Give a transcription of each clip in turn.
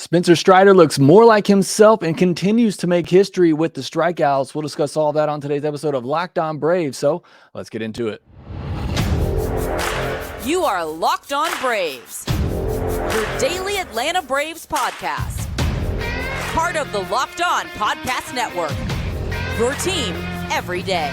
Spencer Strider looks more like himself and continues to make history with the strikeouts. We'll discuss all that on today's episode of Locked On Braves. So let's get into it. You are Locked On Braves, your daily Atlanta Braves podcast. Part of the Locked On Podcast Network, your team every day.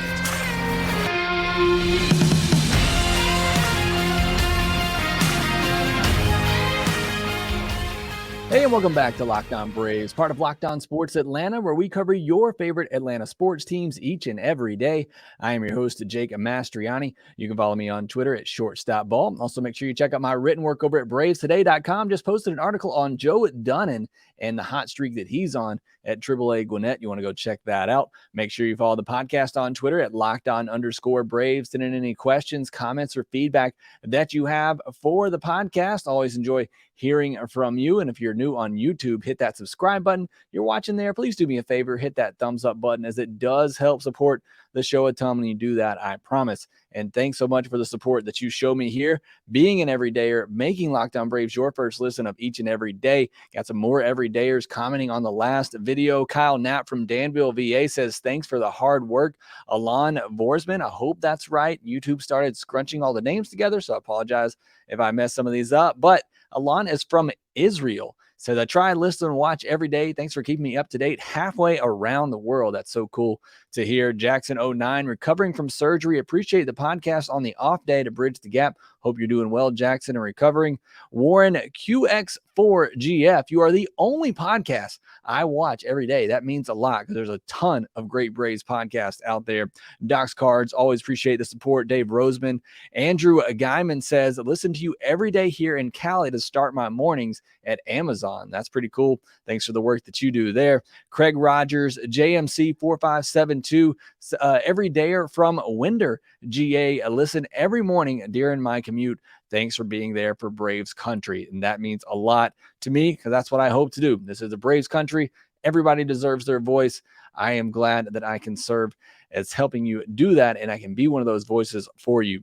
Hey, and welcome back to Locked On Braves, part of Locked On Sports Atlanta, where we cover your favorite Atlanta sports teams each and every day. I am your host, Jake Mastriani. You can follow me on Twitter at shortstopball. Also, make sure you check out my written work over at bravestoday.com. Just posted an article on Joe Dunnan and the hot streak that he's on at AAA Gwinnett. You want to go check that out. Make sure you follow the podcast on Twitter at LockedOn_Braves. Send in any questions, comments, or feedback that you have for the podcast. Always enjoy hearing from you. And if you're new on YouTube, hit that subscribe button. You're watching there, please do me a favor, hit that thumbs up button, as it does help support the show a ton when you do that, I promise. And thanks so much for the support that you show me here, being an everydayer, making Locked On Braves your first listen of each and every day. Got some more everydayers commenting on the last video. Kyle Knapp from Danville, VA says, thanks for the hard work. Alon Vorsman, I hope that's right. YouTube started scrunching all the names together, so I apologize if I messed some of these up. But Alon is from Israel. Says, I try, listen, and watch every day. Thanks for keeping me up to date halfway around the world. That's so cool to hear. Jackson09, recovering from surgery. Appreciate the podcast on the off day to bridge the gap. Hope you're doing well, Jackson, and recovering. Warren QX4GF, you are the only podcast I watch every day. That means a lot because there's a ton of great Braves podcasts out there. Docs Cards, always appreciate the support. Dave Roseman. Andrew Guyman says, listen to you every day here in Cali to start my mornings at Amazon. That's pretty cool. Thanks for the work that you do there. Craig Rogers, JMC4572, everydayer from Winder, GA. Listen every morning during my commute. Thanks for being there for Braves country. And that means a lot to me because that's what I hope to do. This is a Braves country. Everybody deserves their voice. I am glad that I can serve as helping you do that, and I can be one of those voices for you.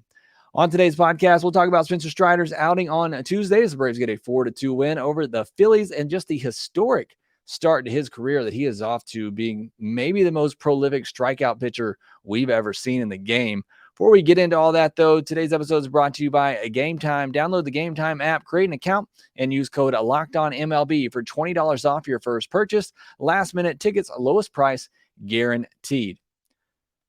On today's podcast, we'll talk about Spencer Strider's outing on Tuesday as the Braves get a 4-2 win over the Phillies, and just the historic start to his career that he is off to, being maybe the most prolific strikeout pitcher we've ever seen in the game. Before we get into all that, though, today's episode is brought to you by GameTime. Download the GameTime app, create an account, and use code LOCKEDONMLB for $20 off your first purchase. Last-minute tickets, lowest price guaranteed.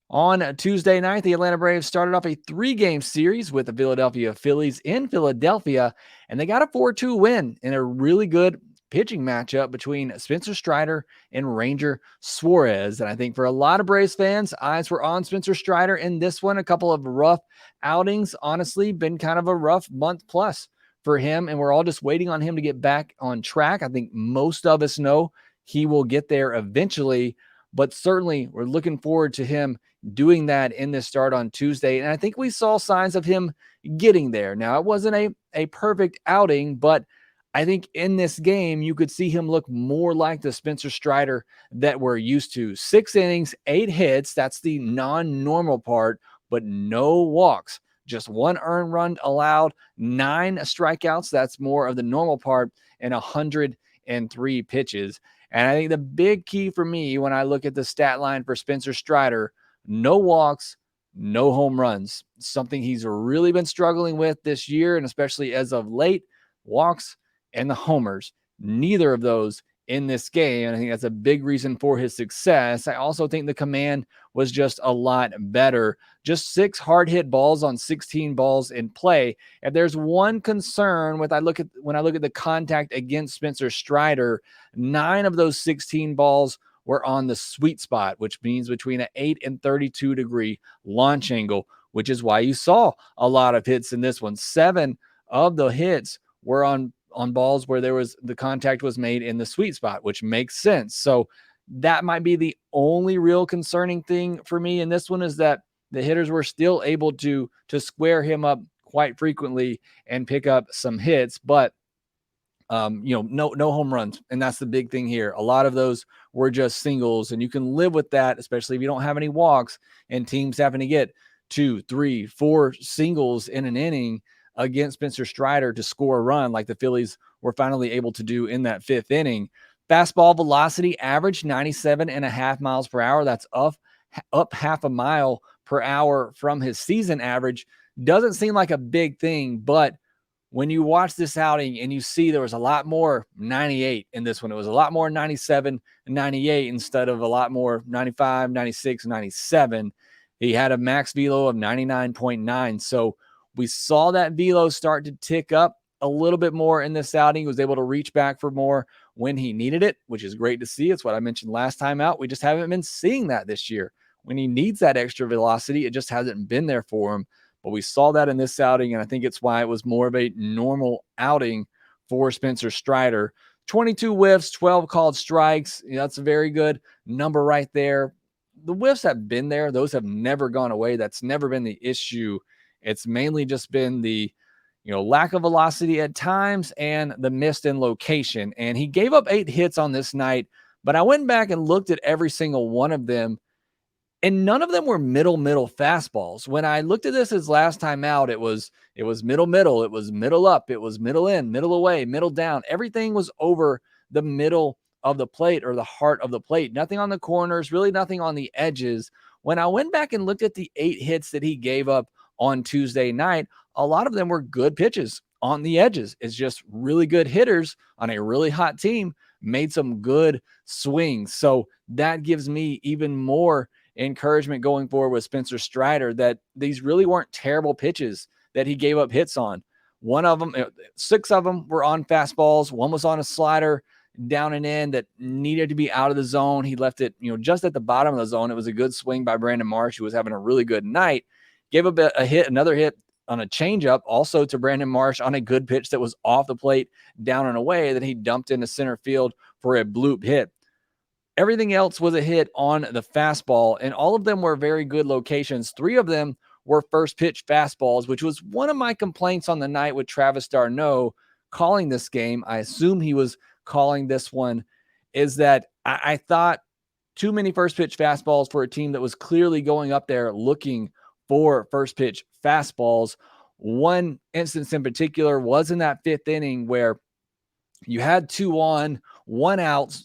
On Tuesday night, the Atlanta Braves started off a 3-game series with the Philadelphia Phillies in Philadelphia, and they got a 4-2 win in a really good pitching matchup between Spencer Strider and Ranger Suarez. And I think for a lot of Braves fans, eyes were on Spencer Strider in this one. A couple of rough outings, honestly, been kind of a rough month plus for him, and we're all just waiting on him to get back on track. I think most of us know he will get there eventually, but certainly we're looking forward to him doing that in this start on Tuesday. And I think we saw signs of him getting there. Now, it wasn't a perfect outing, but I think in this game, you could see him look more like the Spencer Strider that we're used to. 6 innings, 8 hits. That's the non-normal part, but no walks. Just 1 earned run allowed, 9 strikeouts. That's more of the normal part, and 103 pitches. And I think the big key for me when I look at the stat line for Spencer Strider, no walks, no home runs. Something he's really been struggling with this year, and especially as of late. Walks and the homers, neither of those in this game. And I think that's a big reason for his success. I also think the command was just a lot better. Just 6 hard hit balls on 16 balls in play. If there's one concern when I look at the contact against Spencer Strider, 9 of those 16 balls were on the sweet spot, which means between an 8 and 32 degree launch angle, which is why you saw a lot of hits in this one. 7 of the hits were on balls where the contact was made in the sweet spot, which makes sense. So that might be the only real concerning thing for me in this one, is that the hitters were still able to square him up quite frequently and pick up some hits, but no home runs. And that's the big thing here. A lot of those were just singles, and you can live with that, especially if you don't have any walks and teams having to get 2, 3, 4 singles in an inning. against Spencer Strider to score a run like the Phillies were finally able to do in that 5th inning. Fastball velocity averaged 97.5 miles per hour. That's up half a mile per hour from his season average. Doesn't seem like a big thing, but when you watch this outing and you see there was a lot more 98 in this one, it was a lot more 97 and 98 instead of a lot more 95, 96, 97. He had a max velo of 99.9. So we saw that velo start to tick up a little bit more in this outing. He was able to reach back for more when he needed it, which is great to see. It's what I mentioned last time out. We just haven't been seeing that this year. When he needs that extra velocity, it just hasn't been there for him. But we saw that in this outing, and I think it's why it was more of a normal outing for Spencer Strider. 22 whiffs, 12 called strikes. That's a very good number right there. The whiffs have been there. Those have never gone away. That's never been the issue. It's mainly just been the lack of velocity at times and the missed in location. And he gave up 8 hits on this night, but I went back and looked at every single one of them, and none of them were middle fastballs. When I looked at this as last time out, it was middle, it was middle up, it was middle in, middle away, middle down. Everything was over the middle of the plate or the heart of the plate. Nothing on the corners, really nothing on the edges. When I went back and looked at the 8 hits that he gave up on Tuesday night, a lot of them were good pitches on the edges. It's just really good hitters on a really hot team made some good swings. So that gives me even more encouragement going forward with Spencer Strider that these really weren't terrible pitches that he gave up hits on. 6 of them were on fastballs. 1 was on a slider down and in that needed to be out of the zone. He left it, just at the bottom of the zone. It was a good swing by Brandon Marsh, who was having a really good night. Gave up another hit on a changeup, also to Brandon Marsh on a good pitch that was off the plate, down and away, that he dumped into center field for a bloop hit. Everything else was a hit on the fastball, and all of them were very good locations. 3 of them were first pitch fastballs, which was one of my complaints on the night with Travis d'Arnaud calling this game. I assume he was calling this one, is that I thought too many first pitch fastballs for a team that was clearly going up there looking for first pitch fastballs. One instance in particular was in that 5th inning where you had 2 on, 1 out.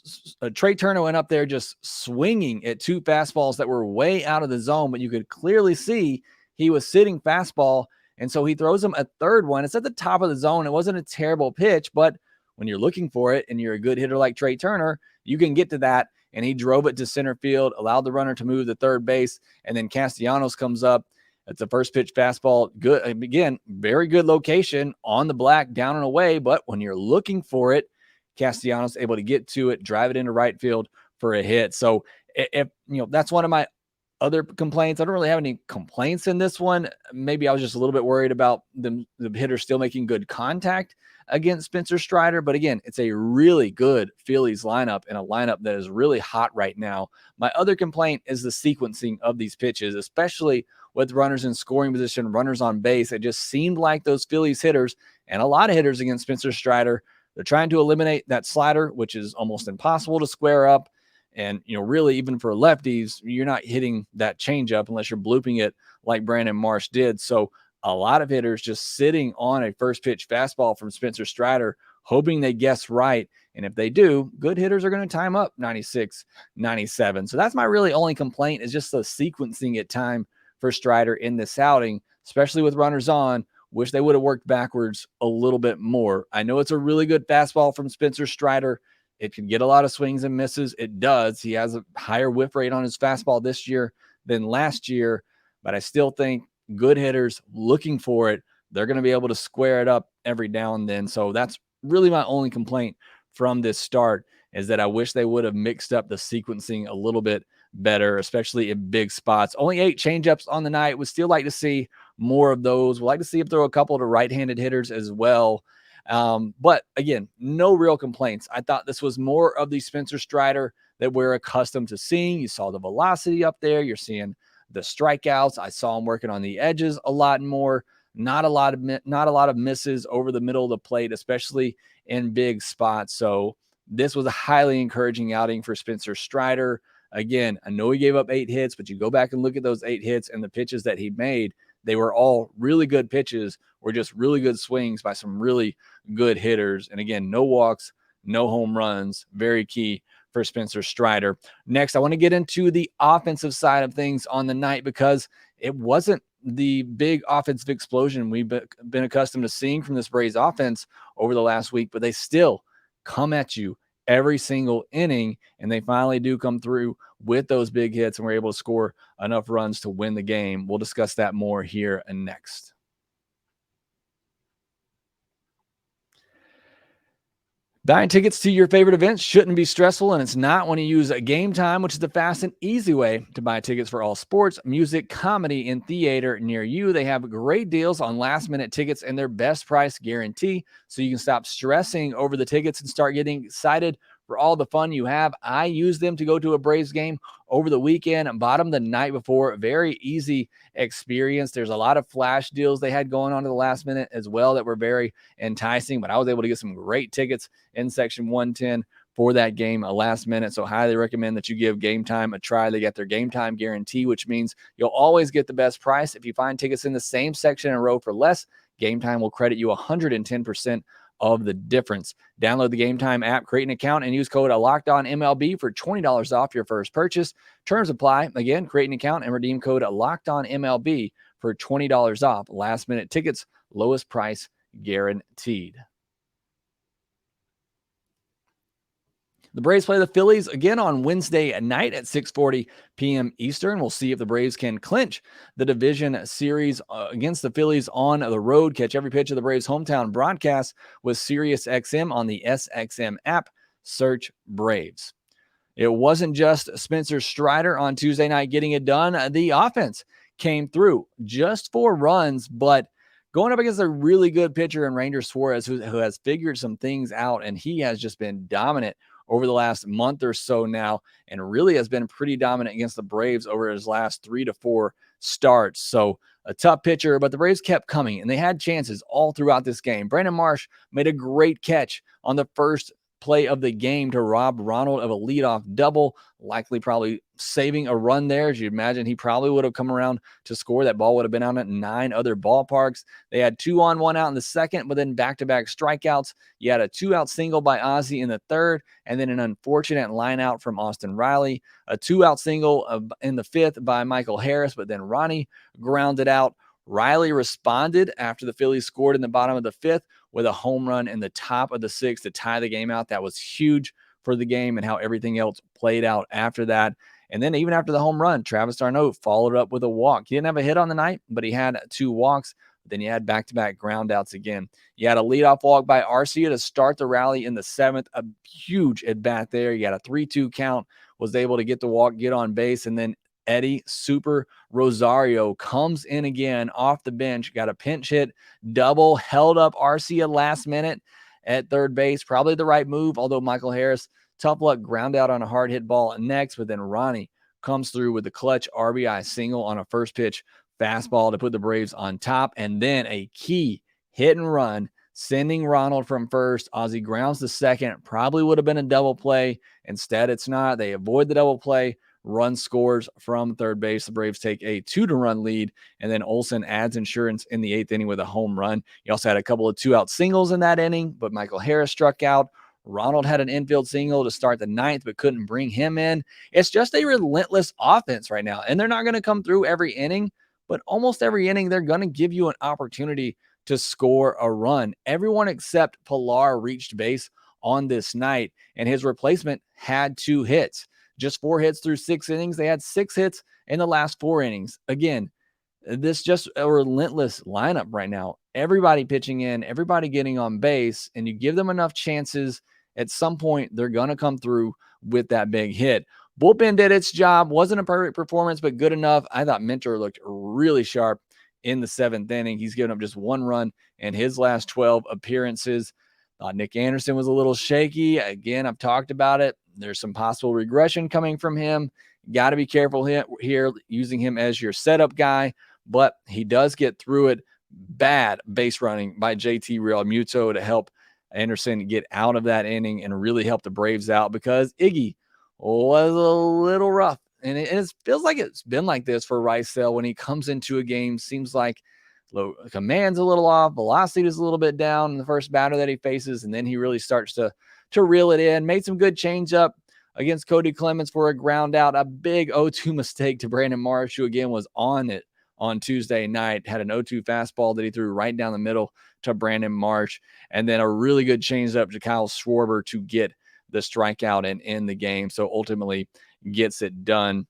Trey Turner went up there just swinging at 2 fastballs that were way out of the zone, but you could clearly see he was sitting fastball. And so he throws him a 3rd one. It's at the top of the zone. It wasn't a terrible pitch, but when you're looking for it and you're a good hitter like Trey Turner, you can get to that. And he drove it to center field, allowed the runner to move to third base. And then Castellanos comes up. It's a first pitch fastball. Good. Again, very good location on the black, down and away. But when you're looking for it, Castellanos able to get to it, drive it into right field for a hit. So if that's one of my other complaints. I don't really have any complaints in this one. Maybe I was just a little bit worried about the hitter still making good contact against Spencer Strider. But again, it's a really good Phillies lineup, and a lineup that is really hot right now. My other complaint is the sequencing of these pitches, especially with runners in scoring position, runners on base. It just seemed like those Phillies hitters, and a lot of hitters against Spencer Strider, they're trying to eliminate that slider, which is almost impossible to square up. And, really, even for lefties, you're not hitting that changeup unless you're blooping it like Brandon Marsh did. So a lot of hitters just sitting on a first pitch fastball from Spencer Strider, hoping they guess right. And if they do, good hitters are going to time up 96, 97. So that's my really only complaint, is just the sequencing at time for Strider in this outing, especially with runners on. Wish they would have worked backwards a little bit more. I know it's a really good fastball from Spencer Strider. It can get a lot of swings and misses. It does. He has a higher whiff rate on his fastball this year than last year, but I still think good hitters looking for it, they're going to be able to square it up every now and then. So that's really my only complaint from this start, is that I wish they would have mixed up the sequencing a little bit better, especially in big spots. Only 8 changeups on the night. Would still like to see more of those. We'd like to see him throw a couple to right-handed hitters as well. But again, no real complaints. I thought this was more of the Spencer Strider that we're accustomed to seeing. You saw the velocity up there. You're seeing the strikeouts. I saw him working on the edges a lot more. Not a lot of misses over the middle of the plate, especially in big spots. So this was a highly encouraging outing for Spencer Strider. Again, I know he gave up 8 hits, but you go back and look at those 8 hits and the pitches that he made, they were all really good pitches or just really good swings by some really good hitters. And again, no walks, no home runs, very key for Spencer Strider. Next, I want to get into the offensive side of things on the night because it wasn't the big offensive explosion we've been accustomed to seeing from this Braves offense over the last week, but they still come at you every single inning, and they finally do come through with those big hits, and we're able to score enough runs to win the game. We'll discuss that more here and next. Buying tickets to your favorite events shouldn't be stressful, and it's not when you use GameTime, which is the fast and easy way to buy tickets for all sports, music, comedy, and theater near you. They have great deals on last-minute tickets and their best price guarantee, so you can stop stressing over the tickets and start getting excited for all the fun you have. I use them to go to a Braves game over the weekend and bought them the night before. Very easy experience. There's a lot of flash deals they had going on to the last minute as well that were very enticing, but I was able to get some great tickets in section 110 for that game last minute. So highly recommend that you give GameTime a try. They got their GameTime guarantee, which means you'll always get the best price. If you find tickets in the same section in a row for less, GameTime will credit you 110% of the difference. Download the GameTime app, create an account, and use code LOCKEDONMLB for $20 off your first purchase. Terms apply. Again, create an account and redeem code LOCKEDONMLB for $20 off. Last minute tickets, lowest price guaranteed. The Braves play the Phillies again on Wednesday night at 6:40 p.m. Eastern. We'll see if the Braves can clinch the division series against the Phillies on the road. Catch every pitch of the Braves' hometown broadcast with SiriusXM on the SXM app. Search Braves. It wasn't just Spencer Strider on Tuesday night getting it done. The offense came through. Just 4 runs, but going up against a really good pitcher in Ranger Suarez who has figured some things out, and he has just been dominant over the last month or so now, and really has been pretty dominant against the Braves over his last 3 to 4 starts. So a tough pitcher, but the Braves kept coming, and they had chances all throughout this game. Brandon Marsh made a great catch on the first play of the game to rob Ronald of a leadoff double, likely probably saving a run there. As you imagine, he probably would have come around to score. That ball would have been out at 9 other ballparks. They had 2 on, 1 out in the second, but then back-to-back strikeouts. You had a 2-out single by Ozzie in the third, and then an unfortunate line out from Austin Riley. A 2-out single in the fifth by Michael Harris, but then Ronnie grounded out. Riley responded after the Phillies scored in the bottom of the fifth with a home run in the top of the sixth to tie the game out. That was huge for the game and how everything else played out after that. And then even after the home run, Travis d'Arnaud followed up with a walk. He didn't have a hit on the night, but he had 2 walks. Then you had back-to-back groundouts again. You had a leadoff walk by Arcia to start the rally in the 7th. A huge at-bat there. You had a 3-2 count, was able to get the walk, get on base, and then Eddie Super Rosario comes in again off the bench, got a pinch hit, double, held up Arcia last minute at third base. Probably the right move, although Michael Harris, tough luck, ground out on a hard hit ball next, but then Ronnie comes through with the clutch RBI single on a first pitch fastball to put the Braves on top, and then a key hit and run, sending Ronald from first. Ozzie grounds to second. Probably would have been a double play. Instead, it's not. They avoid the double play. Run scores from third base. The Braves take a 2-to-run lead, and then Olsen adds insurance in the 8th inning with a home run. He also had a couple of 2-out singles in that inning, but Michael Harris struck out. Ronald had an infield single to start the 9th, but couldn't bring him in. It's just a relentless offense right now, and they're not going to come through every inning, but almost every inning they're going to give you an opportunity to score a run. Everyone except Pilar reached base on this night, and his replacement had 2 hits. Just 4 hits through 6 innings. They had 6 hits in the last 4 innings. Again, this just a relentless lineup right now. Everybody pitching in, everybody getting on base, and you give them enough chances, at some point they're going to come through with that big hit. Bullpen did its job. Wasn't a perfect performance, but good enough. I thought Minter looked really sharp in the 7th inning. He's given up just 1 run in his last 12 appearances. Thought Nick Anderson was a little shaky. Again, I've talked about it. There's some possible regression coming from him. Got to be careful here, using him as your setup guy, but he does get through it. Bad base running by JT Realmuto to help Anderson get out of that inning and really help the Braves out, because Iggy was a little rough And it feels like it's been like this for Rysdale when he comes into a game. Seems like command's a little off, velocity is a little bit down in the first batter that he faces, and then he really starts to reel it in. Made some good changeup against Cody Clemens for a ground out. A big 0-2 mistake to Brandon Marsh, who again was on it on Tuesday night. Had an 0-2 fastball that he threw right down the middle to Brandon Marsh, and then a really good changeup to Kyle Schwarber to get the strikeout and end the game. So ultimately gets it done.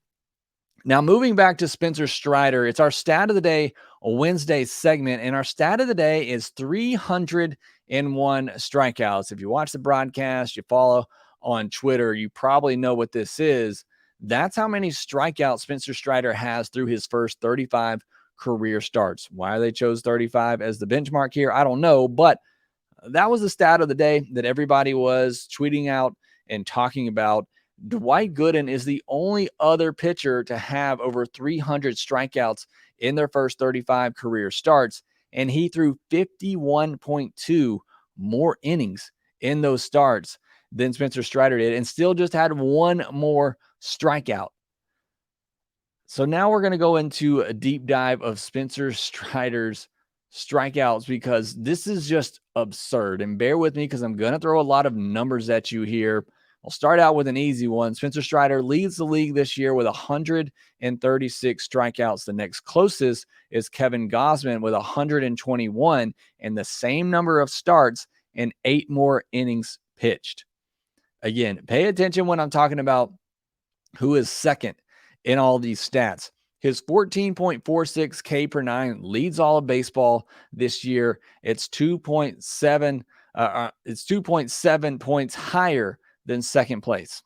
Now, moving back to Spencer Strider, it's our stat of the day, a Wednesday segment, and our stat of the day is 301 strikeouts. If you watch the broadcast, you follow on Twitter, you probably know what this is. That's how many strikeouts Spencer Strider has through his first 35 career starts. Why they chose 35 as the benchmark here, I don't know, but that was the stat of the day that everybody was tweeting out and talking about. Dwight Gooden is the only other pitcher to have over 300 strikeouts in their first 35 career starts, and he threw 51.2 more innings in those starts than Spencer Strider did, and still just had one more strikeout. So now we're going to go into a deep dive of Spencer Strider's strikeouts, because this is just absurd. And bear with me, because I'm going to throw a lot of numbers at you here. I'll start out with an easy one. Spencer Strider leads the league this year with 136 strikeouts. The next closest is Kevin Gausman with 121 and the same number of starts and 8 more innings pitched. Again, pay attention when I'm talking about who is second in all these stats. His 14.46 K per nine leads all of baseball this year. It's 2.7 points higher than second place.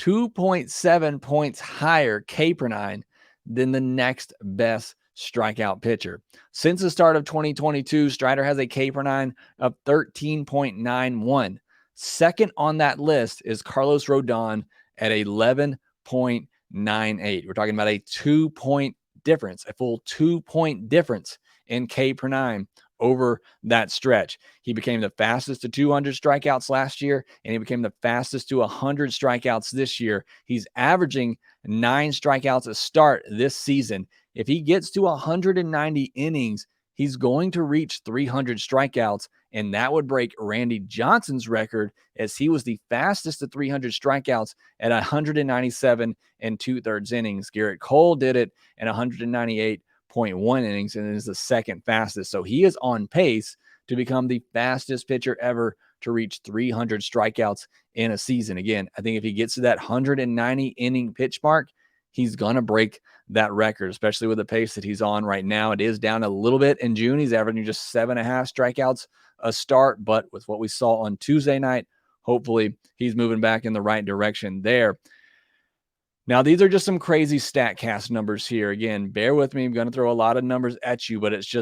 2.7 points higher K per nine than the next best strikeout pitcher. Since the start of 2022, Strider has a K per nine of 13.91. Second on that list is Carlos Rodon at 11.98. We're talking about a 2-point difference, a full 2-point difference in K per nine over that stretch. He became the fastest to 200 strikeouts last year, and he became the fastest to 100 strikeouts this year. He's averaging 9 strikeouts a start this season. If he gets to 190 innings, he's going to reach 300 strikeouts, and that would break Randy Johnson's record, as he was the fastest to 300 strikeouts at 197 and 2/3 innings. Garrett Cole did it at 198.1 innings and is the second fastest. So he is on pace to become the fastest pitcher ever to reach 300 strikeouts in a season. Again, I think if he gets to that 190 inning pitch mark, he's going to break that record, especially with the pace that he's on right now. It is down a little bit in June. He's averaging just 7.5 strikeouts a start, but with what we saw on Tuesday night, hopefully he's moving back in the right direction there. Now, these are just some crazy StatCast numbers here. Again, bear with me. I'm going to throw a lot of numbers at you, but it's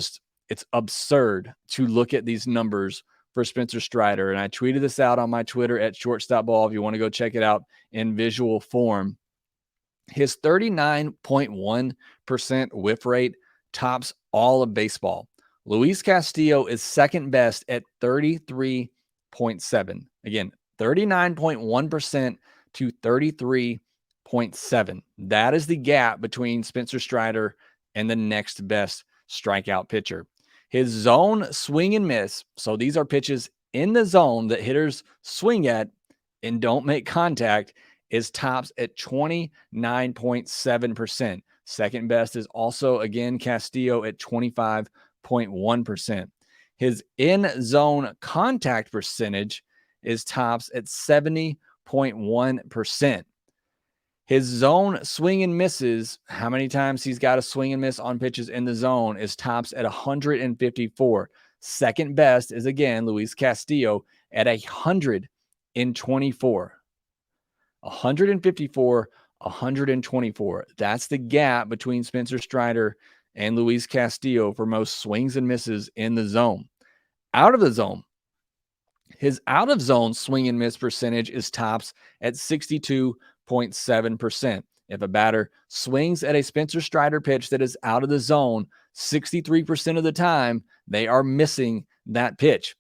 absurd to look at these numbers for Spencer Strider. And I tweeted this out on my Twitter at shortstopball if you want to go check it out in visual form. His 39.1% whiff rate tops all of baseball. Luis Castillo is second best at 33.7. Again, 39.1% to 33.7. That is the gap between Spencer Strider and the next best strikeout pitcher. His zone swing and miss, so these are pitches in the zone that hitters swing at and don't make contact, is tops at 29.7%. Second best is also, again, Castillo at 25.1%. His in-zone contact percentage is tops at 70.1%. His zone swing and misses, how many times he's got a swing and miss on pitches in the zone, is tops at 154. Second best is, again, Luis Castillo at 124. 154, 124. That's the gap between Spencer Strider and Luis Castillo for most swings and misses in the zone. Out of the zone, his out-of-zone swing and miss percentage is tops at 62.7%. If a batter swings at a Spencer Strider pitch that is out of the zone, 63% of the time, they are missing that pitch.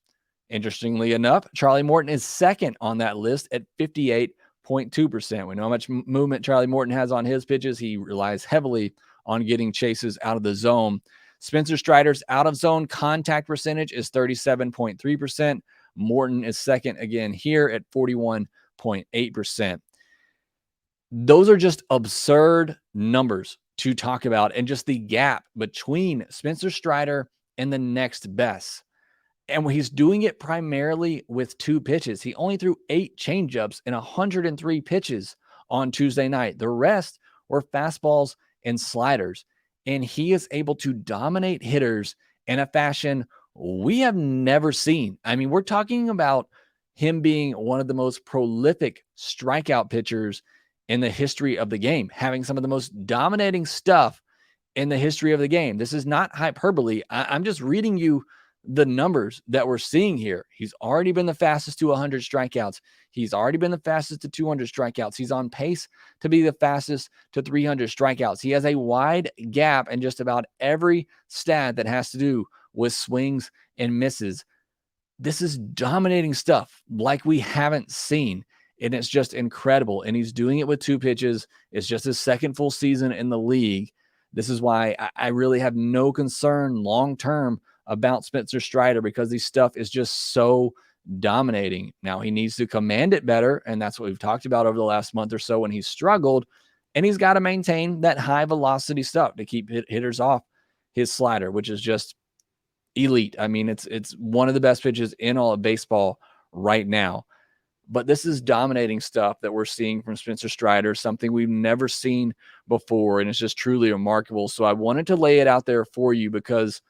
Interestingly enough, Charlie Morton is second on that list at 58.6%. 0.2%. We know how much movement Charlie Morton has on his pitches. He relies heavily on getting chases out of the zone. Spencer Strider's out of zone contact percentage is 37.3%. Morton is second again here at 41.8%. Those are just absurd numbers to talk about, and just the gap between Spencer Strider and the next best. And he's doing it primarily with 2 pitches. He only threw 8 changeups and 103 pitches on Tuesday night. The rest were fastballs and sliders. And he is able to dominate hitters in a fashion we have never seen. I mean, we're talking about him being one of the most prolific strikeout pitchers in the history of the game, having some of the most dominating stuff in the history of the game. This is not hyperbole. I'm just reading you the numbers that we're seeing here. He's already been the fastest to 100 strikeouts. He's already been the fastest to 200 strikeouts. He's on pace to be the fastest to 300 strikeouts. He has a wide gap in just about every stat that has to do with swings and misses. This is dominating stuff like we haven't seen, and it's just incredible. And he's doing it with 2 pitches. It's just his second full season in the league. This is why I really have no concern long-term about Spencer Strider, because this stuff is just so dominating. Now he needs to command it better, and that's what we've talked about over the last month or so when he's struggled, and he's got to maintain that high velocity stuff to keep hitters off his slider, which is just elite. I mean, it's one of the best pitches in all of baseball right now. But this is dominating stuff that we're seeing from Spencer Strider, something we've never seen before, and it's just truly remarkable. So I wanted to lay it out there for you, because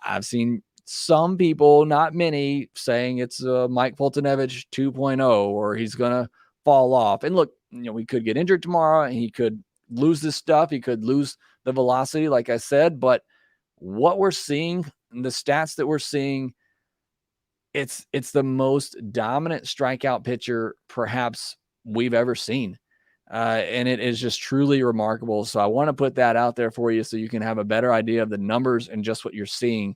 I've seen some people, not many, saying it's Mike Foltynewicz 2.0, or he's going to fall off. And look, we could get injured tomorrow, and he could lose this stuff. He could lose the velocity, like I said. But what we're seeing, the stats that we're seeing, it's the most dominant strikeout pitcher perhaps we've ever seen. And it is just truly remarkable. So I want to put that out there for you so you can have a better idea of the numbers and just what you're seeing,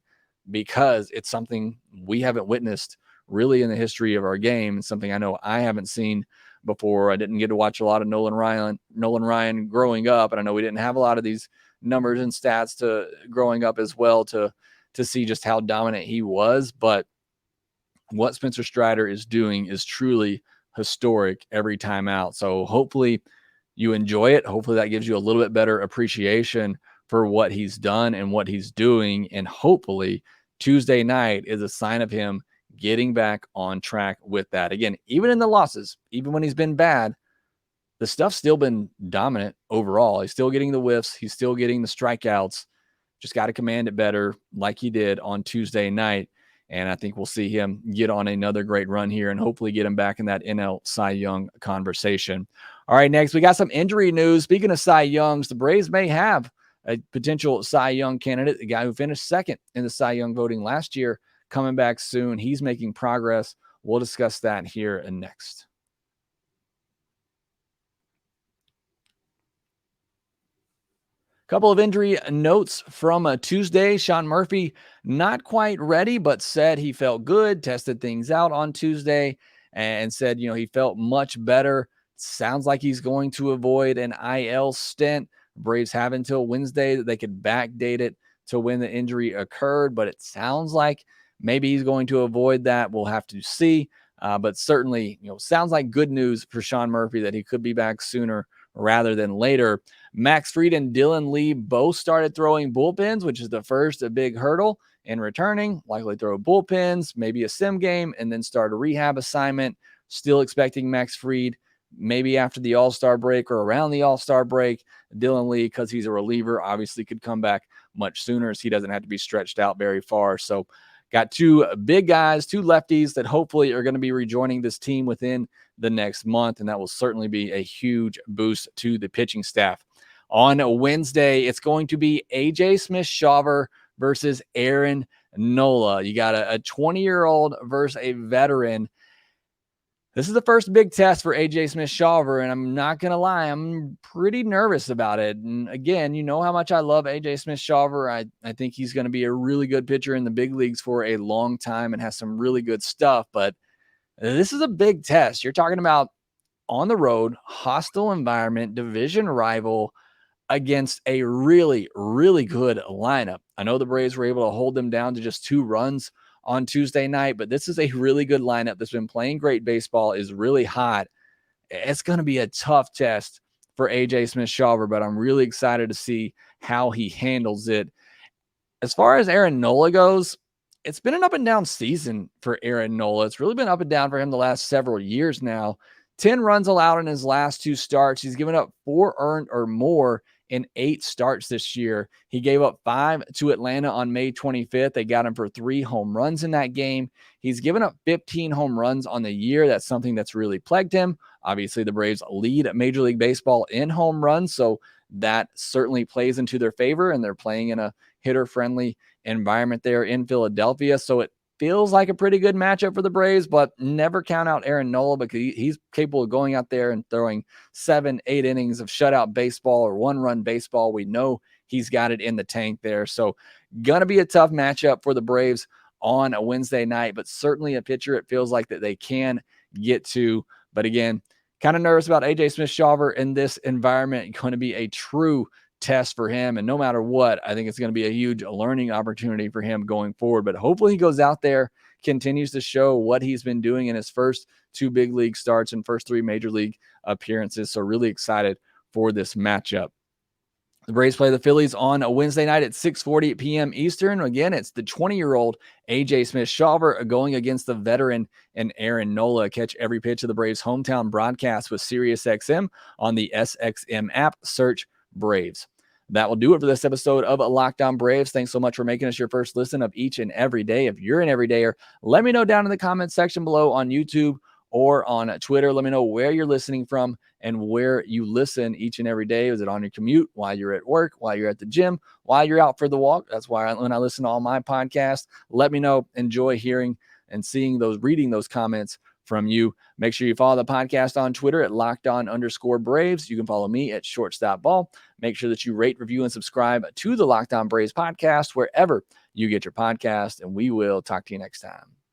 because it's something we haven't witnessed really in the history of our game. It's something I know I haven't seen before. I didn't get to watch a lot of Nolan Ryan growing up, and I know we didn't have a lot of these numbers and stats to growing up as well to see just how dominant he was. But what Spencer Strider is doing is truly historic every time out. So hopefully you enjoy it. Hopefully that gives you a little bit better appreciation for what he's done and what he's doing. And hopefully Tuesday night is a sign of him getting back on track with that. Again, even in the losses, even when he's been bad, the stuff's still been dominant overall. He's still getting the whiffs. He's still getting the strikeouts. Just got to command it better like he did on Tuesday night. And I think we'll see him get on another great run here and hopefully get him back in that NL Cy Young conversation. All right, next, we got some injury news. Speaking of Cy Youngs, the Braves may have a potential Cy Young candidate, the guy who finished second in the Cy Young voting last year, coming back soon. He's making progress. We'll discuss that here and next. Couple of injury notes from Tuesday. Sean Murphy, not quite ready, but said he felt good, tested things out on Tuesday, and said, he felt much better. Sounds like he's going to avoid an IL stint. Braves have until Wednesday that they could backdate it to when the injury occurred, but it sounds like maybe he's going to avoid that. We'll have to see. But certainly, sounds like good news for Sean Murphy that he could be back sooner rather than later. Max Fried and Dylan Lee both started throwing bullpens, which is the first a big hurdle in returning. Likely throw bullpens, maybe a sim game, and then start a rehab assignment. Still expecting Max Fried maybe after the All-Star break or around the All-Star break. Dylan Lee, because he's a reliever, obviously could come back much sooner, as he doesn't have to be stretched out very far. So got 2 big guys, 2 lefties that hopefully are going to be rejoining this team within the next month, and that will certainly be a huge boost to the pitching staff. On Wednesday, it's going to be AJ Smith-Shawver versus Aaron Nola. You got a 20-year-old versus a veteran. This is the first big test for AJ Smith-Shawver, and I'm not going to lie, I'm pretty nervous about it. And again, you know how much I love AJ Smith-Shawver. I think he's going to be a really good pitcher in the big leagues for a long time and has some really good stuff. But this is a big test. You're talking about on the road, hostile environment, division rival against a really, really good lineup. I know the Braves were able to hold them down to just 2 runs on Tuesday night, but this is a really good lineup that's been playing great baseball, is really hot. It's going to be a tough test for AJ Smith-Shawver, but I'm really excited to see how he handles it. As far as Aaron Nola goes, it's been an up and down season for Aaron Nola. It's really been up and down for him the last several years now. 10 runs allowed in his last 2 starts. He's given up 4 earned or more in 8 starts this year. He gave up 5 to Atlanta on May 25th. They got him for 3 home runs in that game. He's given up 15 home runs on the year. That's something that's really plagued him. Obviously, the Braves lead Major League Baseball in home runs, so that certainly plays into their favor, and they're playing in a hitter-friendly environment there in Philadelphia. So it feels like a pretty good matchup for the Braves, but never count out Aaron Nola because he's capable of going out there and throwing 7-8 innings of shutout baseball or 1-run baseball. We know he's got it in the tank there. So gonna be a tough matchup for the Braves on a Wednesday night, but certainly a pitcher it feels like that they can get to. But again, kind of nervous about AJ Smith-Shawver in this environment. Going to be a true test for him. And no matter what, I think it's going to be a huge learning opportunity for him going forward. But hopefully he goes out there, continues to show what he's been doing in his first 2 big league starts and first 3 major league appearances. So really excited for this matchup. The Braves play the Phillies on a Wednesday night at 6:40 p.m. Eastern. Again, it's the 20-year-old AJ Smith-Shawver going against the veteran and Aaron Nola. Catch every pitch of the Braves' hometown broadcast with SiriusXM on the SXM app. Search Braves. That will do it for this episode of Locked On Braves. Thanks so much for making us your first listen of each and every day. If you're an everydayer, let me know down in the comments section below on YouTube or on Twitter. Let me know where you're listening from and where you listen each and every day. Is it on your commute, while you're at work, while you're at the gym, while you're out for the walk? That's why when I listen to all my podcasts, let me know. Enjoy hearing and reading those comments from you. Make sure you follow the podcast on Twitter at LockedOn_Braves. You can follow me at ShortstopBall. Make sure that you rate, review, and subscribe to the Locked On Braves podcast wherever you get your podcast, and we will talk to you next time.